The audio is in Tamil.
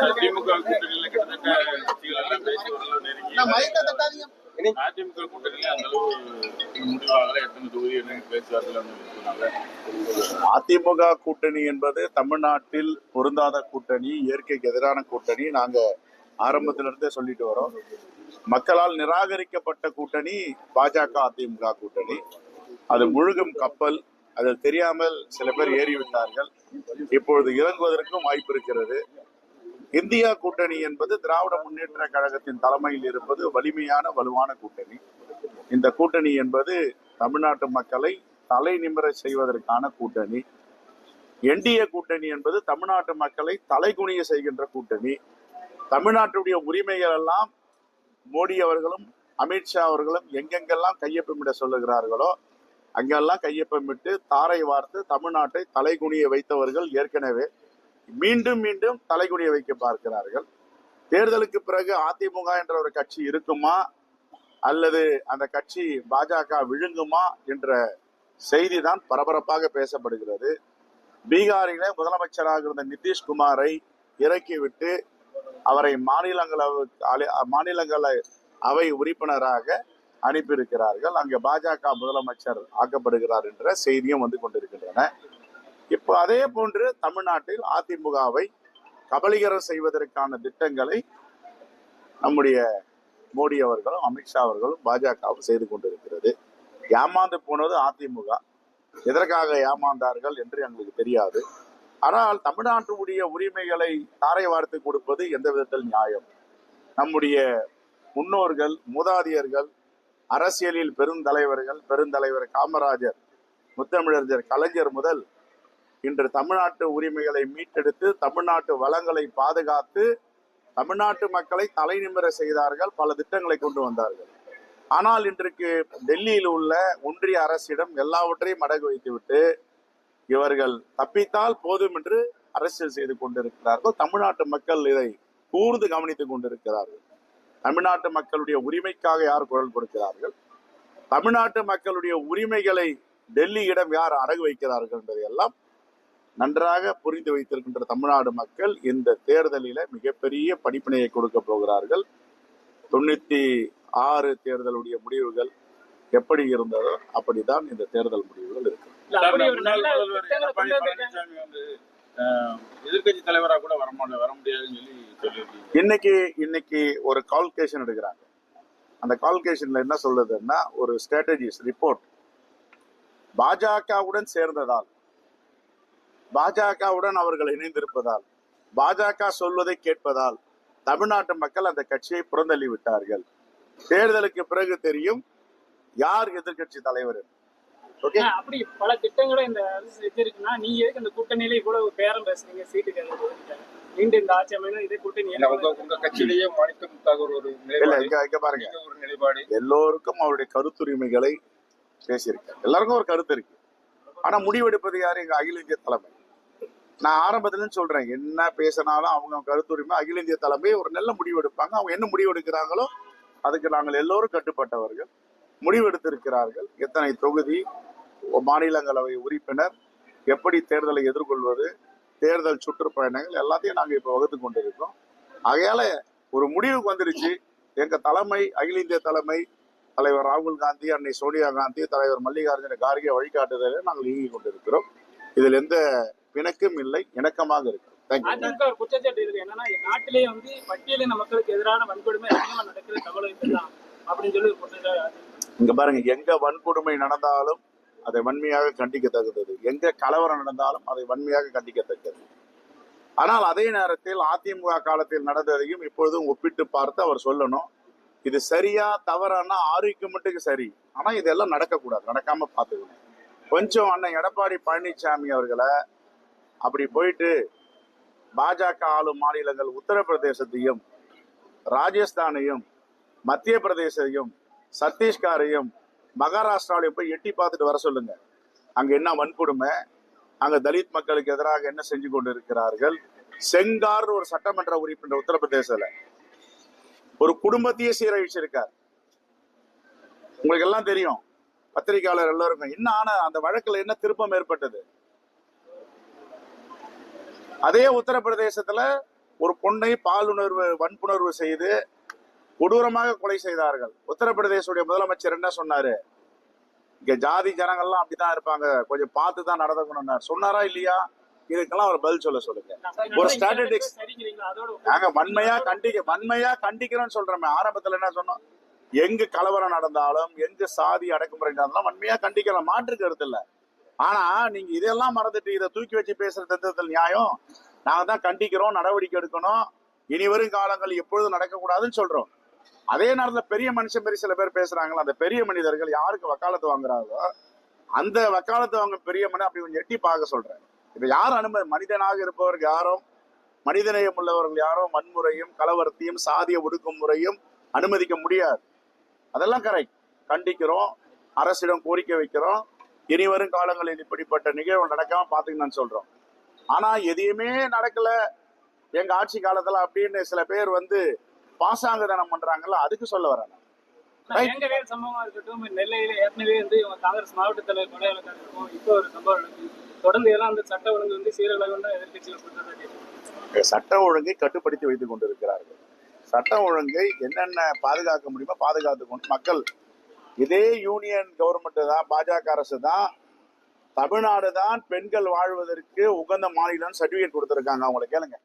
அதிமுக கூட்டணியில கிட்டத்தட்ட கட்சிகள் எல்லாம் பேசி ஓரளவு நெருங்கி அதிமுக கூட்டணியில அந்த அளவு முடிவாகல. எத்தனை தொகுதி என்ன பேச்சுவார்த்தை சொன்னாங்க. அதிமுக கூட்டணி என்பது தமிழ்நாட்டில் பொருந்தாத கூட்டணி, இயற்கைக்கு எதிரான கூட்டணி. நாங்க ஆரம்பத்திலிருந்தே சொல்லிட்டு வரோம். மக்களால் நிராகரிக்கப்பட்ட கூட்டணி பாஜக அதிமுக கூட்டணி. அது முழுகும் கப்பல். அது தெரியாமல் சில பேர் ஏறிவிட்டார்கள். இப்பொழுது இறங்குவதற்கும் வாய்ப்பு இருக்கிறது. இந்தியா கூட்டணி என்பது திராவிட முன்னேற்ற கழகத்தின் தலைமையில் இருப்பது வலிமையான வலுவான கூட்டணி. இந்த கூட்டணி என்பது தமிழ்நாட்டு மக்களை தலை நிமிர செய்வதற்கான கூட்டணி. என்டிஏ கூட்டணி என்பது தமிழ்நாட்டு மக்களை தலைகுனிய செய்கின்ற கூட்டணி. தமிழ்நாட்டுடைய உரிமைகள் எல்லாம் மோடி அவர்களும் அமித்ஷா அவர்களும் எங்கெங்கெல்லாம் கையொப்பமிட சொல்லுகிறார்களோ அங்கெல்லாம் கையொப்பமிட்டு தாரை வார்த்து தமிழ்நாட்டை தலைகுனிய வைத்தவர்கள் ஏற்கனவே மீண்டும் மீண்டும் தலைகுனிய வைக்க பார்க்கிறார்கள். தேர்தலுக்கு பிறகு அதிமுக என்ற ஒரு கட்சி இருக்குமா அல்லது அந்த கட்சி பாஜக விழுங்குமா என்ற செய்தி தான் பரபரப்பாக பேசப்படுகிறது. பீகாரிலே முதலமைச்சராக இருந்த நிதிஷ்குமாரை இறக்கிவிட்டு அவரை மாநிலங்களவை அவை உறுப்பினராக அனுப்பியிருக்கிறார்கள். அங்கே பாஜக முதலமைச்சர் ஆக்கப்படுகிறார் என்ற செய்தியும் வந்து கொண்டிருக்கின்றன. இப்போ அதே போன்று தமிழ்நாட்டில் அதிமுகவை கபலீகரம் செய்வதற்கான திட்டங்களை நம்முடைய மோடி அவர்களும் அமித்ஷா அவர்களும் பாஜகவும் செய்து கொண்டிருக்கிறது. ஏமாந்து போனது அதிமுக. எதற்காக ஏமாந்தார்கள் என்று எங்களுக்கு தெரியாது. ஆனால் தமிழ்நாட்டுடைய உரிமைகளை தாரை வார்த்து கொடுப்பது எந்த விதத்தில் நியாயம்? நம்முடைய முன்னோர்கள், மூதாதையர்கள், அரசியலில் பெருந்தலைவர் காமராஜர், முத்தமிழறிஞர் கலைஞர் முதல் இன்று தமிழ்நாட்டு உரிமைகளை மீட்டெடுத்து தமிழ்நாட்டு வளங்களை பாதுகாத்து தமிழ்நாட்டு மக்களை தலை நிமிர செய்தார்கள். பல திட்டங்களை கொண்டு வந்தார்கள். ஆனால் இன்றைக்கு டெல்லியில் உள்ள ஒன்றிய அரசிடம் எல்லாவற்றையும் அடகு வைத்துவிட்டு இவர்கள் தப்பித்தால் போதும் என்று அரசியல் செய்து கொண்டிருக்கிறார்கள். தமிழ்நாட்டு மக்கள் இதை கூர்ந்து கவனித்துக் கொண்டிருக்கிறார்கள். தமிழ்நாட்டு மக்களுடைய உரிமைக்காக யார் குரல் கொடுக்கிறார்கள்? தமிழ்நாட்டு மக்களுடைய உரிமைகளை டெல்லியிடம் யார் அடகு வைக்கிறார்கள் என்பதையெல்லாம் நன்றாக புரிந்து வைத்திருக்கின்ற தமிழ்நாடு மக்கள் இந்த தேர்தலில மிகப்பெரிய படிப்பினையை கொடுக்க போகிறார்கள். 96 தேர்தலுடைய முடிவுகள் எப்படி இருந்ததோ அப்படிதான் இந்த தேர்தல் முடிவுகள் இருக்கு. எதிர்கட்சி தலைவராக கூட வர முடியாதுன்னு சொல்லி இன்னைக்கு ஒரு கால்குலேஷன் எடுக்கிறாங்க. அந்த கால்குலேஷன்ல என்ன சொல்றதுன்னா, ஒரு ஸ்ட்ராட்டஜிஸ் ரிப்போர்ட் பாஜகவுடன் சேர்ந்ததால், பாஜகவுடன் அவர்கள் இணைந்திருப்பதால், பாஜக சொல்வதை கேட்பதால் தமிழ்நாட்டு மக்கள் அந்த கட்சியை புறந்தள்ளி விட்டார்கள். தேர்தலுக்கு பிறகு தெரியும் யார் எதிர்கட்சி தலைவர். அப்படி பல திட்டங்களை இந்த அரசு செஞ்சிருக்குன்னா நீங்க எதுக்கு அந்த கூட்டணியில இவ்வளவு பேரம் பேசுறீங்க? சீட்டுக்கு மீண்டும் இந்த ஆட்சி அமையணும் இதே கூட்டணி உங்க கட்சியிலேயே பாருங்க. எல்லோருக்கும் அவருடைய கருத்துரிமைகளை பேசியிருக்காரு. எல்லாருக்கும் ஒரு கருத்து இருக்கு. ஆனா முடிவெடுப்பது யாரு? எங்க அகில இந்திய தலைமை. நான் ஆரம்பத்துல சொல்றேன், என்ன பேசினாலும் அவங்க கருத்துரிமை அகில இந்திய தலைமை ஒரு நல்ல முடிவு எடுப்பாங்க. அவங்க என்ன முடிவு எடுக்கிறாங்களோ அதுக்கு நாங்கள் எல்லோரும் கட்டுப்பட்டவர்கள். முடிவெடுத்திருக்கிறார்கள். எத்தனை தொகுதி, மாநிலங்களவை உறுப்பினர், எப்படி தேர்தலை எதிர்கொள்வது, தேர்தல் சுற்றுப்பயணங்கள் எல்லாத்தையும் நாங்கள் இப்போ வகுத்து கொண்டிருக்கோம். ஆகையால ஒரு முடிவுக்கு வந்துருச்சு. எங்க தலைமை, அகில இந்திய தலைமை, தலைவர் ராகுல் காந்தி, அன்னை சோனியா காந்தி, தலைவர் மல்லிகார்ஜுன கார்கே வழிகாட்டுதலை நாங்கள் இயங்கிக் கொண்டிருக்கிறோம். இதில் எந்த பிணக்கும் இல்லை, இணக்கமாக இருக்கிறோம். குற்றச்சாட்டு இருக்கு என்னன்னா, நாட்டிலேயே வந்து பட்டியலின மக்களுக்கு எதிரான வன்கொடுமை அதிகமாக நடக்கிற தமிழகத்தில் தான் அப்படின்னு சொல்லி குற்றச்சாட்டு. இங்க பாருங்க, எங்க வன்கொடுமை நடந்தாலும் அதை வன்மையாக கண்டிக்கத்தக்கது, எங்க கலவரம் நடந்தாலும் அதை வன்மையாக கண்டிக்கத்தக்கது. ஆனால் அதே நேரத்தில் அதிமுக காலத்தில் நடந்ததையும் இப்பொழுதும் ஒப்பிட்டு பார்த்து அவர் சொல்லணும், இது சரியா தவறானா ஆரோக்கியம் மட்டும் சரி, ஆனா இதெல்லாம் நடக்கக்கூடாது, நடக்காம பார்த்துக்கணும். கொஞ்சம் அண்ணன் எடப்பாடி பழனிசாமி அவர்களை அப்படி போயிட்டு பாஜக ஆளும் மாநிலங்கள் உத்தரப்பிரதேசத்தையும் ராஜஸ்தானையும் மத்திய பிரதேசத்தையும் சத்தீஸ்கரையும் மகாராஷ்டிராவையும் போய் எட்டி பார்த்துட்டு வர சொல்லுங்க. அங்க என்ன வன்கொடுமை, அங்க தலித் மக்களுக்கு எதிராக என்ன செஞ்சு கொண்டு இருக்கிறார்கள். செங்கார் ஒரு சட்டமன்ற உறுப்பினர் உத்தரப்பிரதேசல ஒரு குடும்பத்தையே சீரழிச்சிருக்கார். உங்களுக்கு எல்லாம் தெரியும், பத்திரிகையாளர் எல்லாருக்கும். என்ன ஆன அந்த வழக்குல என்ன திருப்பம் ஏற்பட்டது? அதே உத்தரப்பிரதேசத்துல ஒரு பொண்ணை பாலுணர்வு வன்புணர்வு செய்து கொடூரமாக கொலை செய்தார்கள். உத்தரப்பிரதேச முதலமைச்சர் என்ன சொன்னாரு? இங்க ஜாதி ஜனங்கள்லாம் அப்படிதான் இருப்பாங்க, கொஞ்சம் பார்த்து தான் நடந்துக்கணும் சொன்னாரா இல்லையா? இதுக்கெல்லாம் அவர் பதில் சொல்லுங்க. ஒரு ஸ்ட்ராட்டஜிக்ஸ் நாங்க வன்மையா கண்டிக்கிறோம்னு சொல்றோமே. ஆரம்பத்துல என்ன சொன்னோம்? எங்கு கலவரம் நடந்தாலும், எங்கு சாதி அடக்குமுறை நடந்தாலும் வன்மையா கண்டிக்கலாம், மாற்று கருத்து இல்ல. ஆனா நீங்க இதெல்லாம் மறந்துட்டு இதை தூக்கி வச்சு பேசுறது நியாயம்? நாங்க தான் கண்டிக்கிறோம், நடவடிக்கை எடுக்கணும், இனி வரும் காலங்கள் எப்பொழுதும் நடக்கக்கூடாதுன்னு சொல்றோம். அதே நேரத்தில் பெரிய மனுஷன் பெரிய சில பேர் பேசுறாங்களா, அந்த பெரிய மனிதர்கள் யாருக்கு வக்காலத்து வாங்குறாங்களோ அந்த வக்காலத்து வாங்க பெரிய மனிதன் அப்படி கொஞ்சம் எட்டி பார்க்க சொல்றேன். இப்ப யாரும் அனுமதி, மனிதனாக இருப்பவர்கள் யாரும், மனிதநேயம் உள்ளவர்கள் யாரும் வன்முறையும் கலவரத்தையும் சாதிய ஒடுக்குமுறையும் அனுமதிக்க முடியாது. அதெல்லாம் கரெக்ட், கண்டிக்கிறோம், அரசிடம் கோரிக்கை வைக்கிறோம், இனி வரும் காலங்களில் இப்படிப்பட்ட நிகழ்வு நடக்காம பாத்துக்கணும்னு சொல்றோம். ஆனா எதையுமே நடக்கல எங்க ஆட்சி காலத்துல அப்படின்னு சில பேர் பாசாங்கதனம் பண்றாங்கல்ல, அதுக்கு சொல்ல வரேன். எங்க வேறு சம்பவமா இருக்கட்டும், நெல்லையில ஏற்கனவே காங்கிரஸ் மாவட்ட தலைவர் கொலை வழக்காக இருக்கும், இப்போ ஒரு சம்பவம் நடக்குது. தொடர்ந்து எல்லாம் அந்த சட்ட ஒழுங்கு சீரழிவு தான் எதிர்கட்சியில் சொல்றது. சட்ட ஒழுங்கை கட்டுப்படுத்தி வைத்துக் கொண்டிருக்கிறார்கள். சட்ட ஒழுங்கை என்னென்ன பாதுகாக்க முடியுமோ பாதுகாத்து கொண்டு மக்கள், இதே யூனியன் கவர்மெண்ட் தான், பாஜக அரசு தான், தமிழ்நாடு தான் பெண்கள் வாழ்வதற்கு உகந்த மாநிலம் சர்டிபிகேட் கொடுத்திருக்காங்க. அவங்களை கேளுங்க.